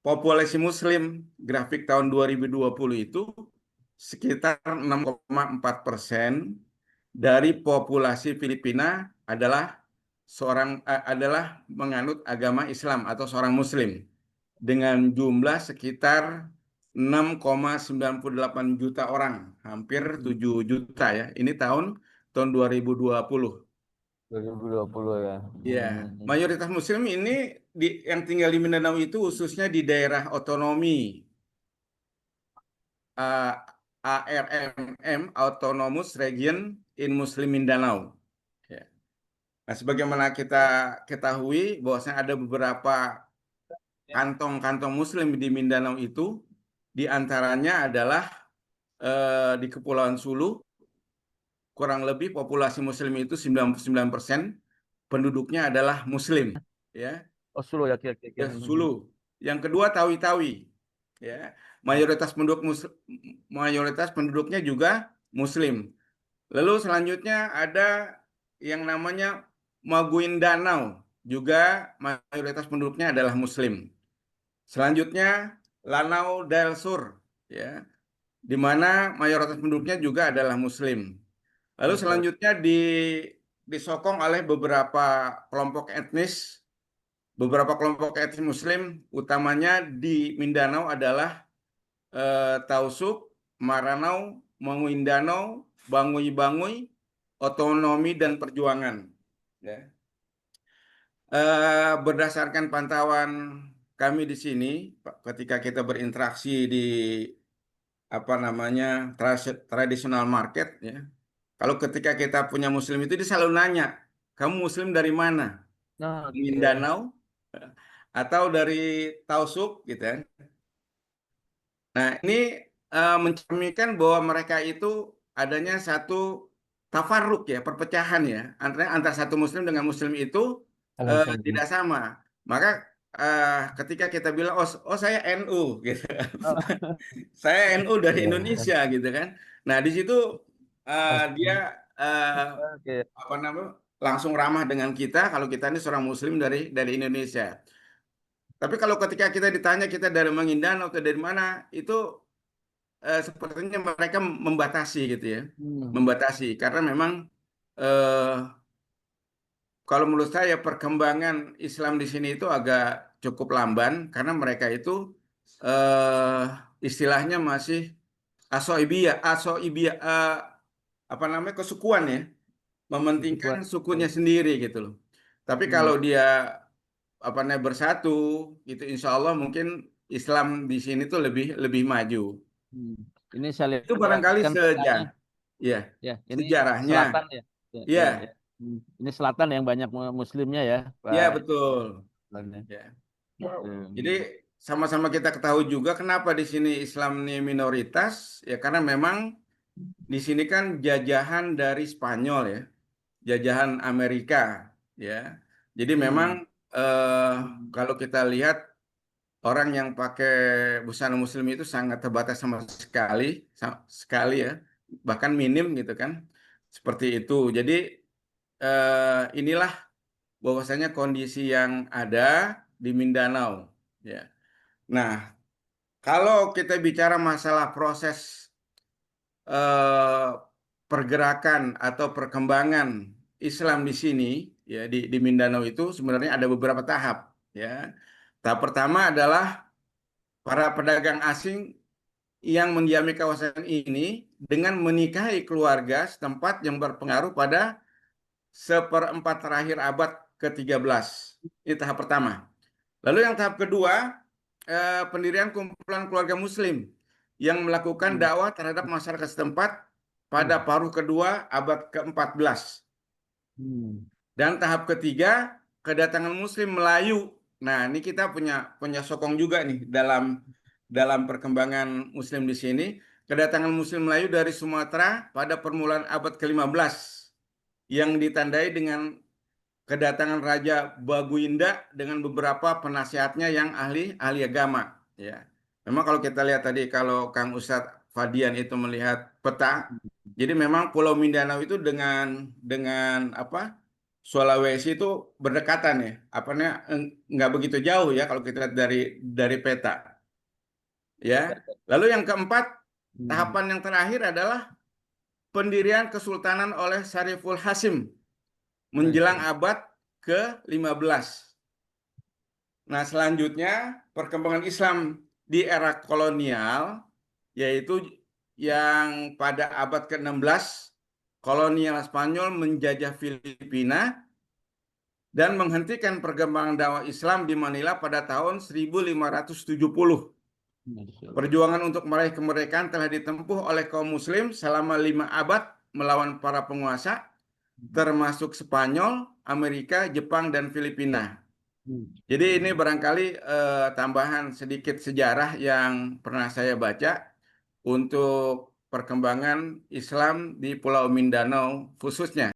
populasi Muslim grafik tahun 2020 itu sekitar 6,4% dari populasi Filipina adalah menganut agama Islam atau seorang Muslim dengan jumlah sekitar 6,98 juta orang, hampir 7 juta ya. Ini tahun 2020. 2020 ya. Ya, mayoritas Muslim ini yang tinggal di Mindanao itu khususnya di daerah otonomi uh, ARMM Autonomous Region in Muslim Mindanao. Ya. Nah, sebagaimana kita ketahui bahwasanya ada beberapa kantong-kantong Muslim di Mindanao itu, di antaranya adalah di Kepulauan Sulu, kurang lebih populasi Muslim itu 99% penduduknya adalah Muslim. Ya. Oh, Sulu ya kira-kira. Ya, Sulu. Yang kedua Tawi-Tawi. Ya, mayoritas penduduknya juga Muslim. Lalu selanjutnya ada yang namanya Maguindanao, juga mayoritas penduduknya adalah Muslim. Selanjutnya Lanao del Sur, ya, di mana mayoritas penduduknya juga adalah Muslim. Lalu selanjutnya disokong oleh beberapa kelompok etnis Muslim, utamanya di Mindanao adalah Tausug, Maranao, Maguindanao, Bangui-Bangui, Otonomi dan Perjuangan. Ya. Berdasarkan pantauan kami di sini, ketika kita berinteraksi di traditional market, ya. Kalau ketika kita punya Muslim itu dia selalu nanya, kamu Muslim dari mana? Nah, oke. Mindanao atau dari Tausug, gitu kan? Nah, ini mencerminkan bahwa mereka itu adanya satu tafarruk ya, perpecahan ya, antara satu Muslim dengan Muslim itu tidak sama. Maka ketika kita bilang, oh saya NU, gitu, saya NU dari Indonesia, gitu kan. Nah, di situ dia Oke. apa namanya langsung ramah dengan kita kalau kita ini seorang Muslim dari Indonesia. Tapi kalau ketika kita ditanya kita dari Maguindanao atau dari mana, itu sepertinya mereka membatasi gitu ya, membatasi karena memang eh, kalau menurut saya perkembangan Islam di sini itu agak cukup lamban karena mereka itu eh, istilahnya masih asoibia apa namanya kesukuan ya, mementingkan Kuat. sukunya sendiri gitu loh. Tapi kalau dia apa namanya bersatu, itu insya Allah mungkin Islam di sini tuh lebih lebih maju. Hmm. Ini saya Itu lihat ya, barangkali kan petanya ya, ya, ini sejarahnya, selatan ya. Ya, ya, ya. ya, Ini selatan yang banyak muslimnya ya, ya Pak. betul. Ini. Ya. Jadi Hmm. sama-sama kita ketahui juga kenapa di sini Islam ini minoritas, ya karena memang di sini kan jajahan dari Spanyol ya, jajahan Amerika, ya. Jadi memang Hmm. eh, kalau kita lihat orang yang pakai busana Muslim itu sangat terbatas sama sekali, sekali ya, bahkan minim gitu kan, seperti itu. Jadi inilah bahwasanya kondisi yang ada di Mindanao. Ya. Nah, kalau kita bicara masalah proses eh, pergerakan atau perkembangan Islam di sini, ya di Mindanao itu sebenarnya ada beberapa tahap. Ya, tahap pertama adalah para pedagang asing yang mendiami kawasan ini dengan menikahi keluarga setempat yang berpengaruh pada seperempat terakhir abad ke-13. Ini tahap pertama. Lalu yang tahap kedua, pendirian kumpulan keluarga Muslim yang melakukan dakwah terhadap masyarakat setempat pada paruh kedua abad ke-14. Dan tahap ketiga, kedatangan Muslim Melayu. Nah, ini kita punya sokong juga nih dalam perkembangan Muslim di sini. Kedatangan Muslim Melayu dari Sumatera pada permulaan abad ke-15 yang ditandai dengan kedatangan Raja Baguinda dengan beberapa penasihatnya yang ahli agama. Ya, memang kalau kita lihat tadi kalau Kang Ustadz Fadian itu melihat peta, jadi memang Pulau Mindanao itu dengan apa? Sulawesi itu berdekatan ya, nggak begitu jauh ya kalau kita lihat dari peta. Ya, lalu yang keempat, Hmm. tahapan yang terakhir adalah pendirian kesultanan oleh Syariful Hasim menjelang Baik. abad ke-15. Nah, selanjutnya perkembangan Islam di era kolonial, yaitu yang pada abad ke-16 kolonial Spanyol menjajah Filipina dan menghentikan perkembangan dakwah Islam di Manila pada tahun 1570. Masya Allah. Perjuangan untuk meraih kemerdekaan telah ditempuh oleh kaum muslim selama 5 abad melawan para penguasa, termasuk Spanyol, Amerika, Jepang, dan Filipina. Hmm. Jadi ini barangkali tambahan sedikit sejarah yang pernah saya baca untuk perkembangan Islam di Pulau Mindanao khususnya.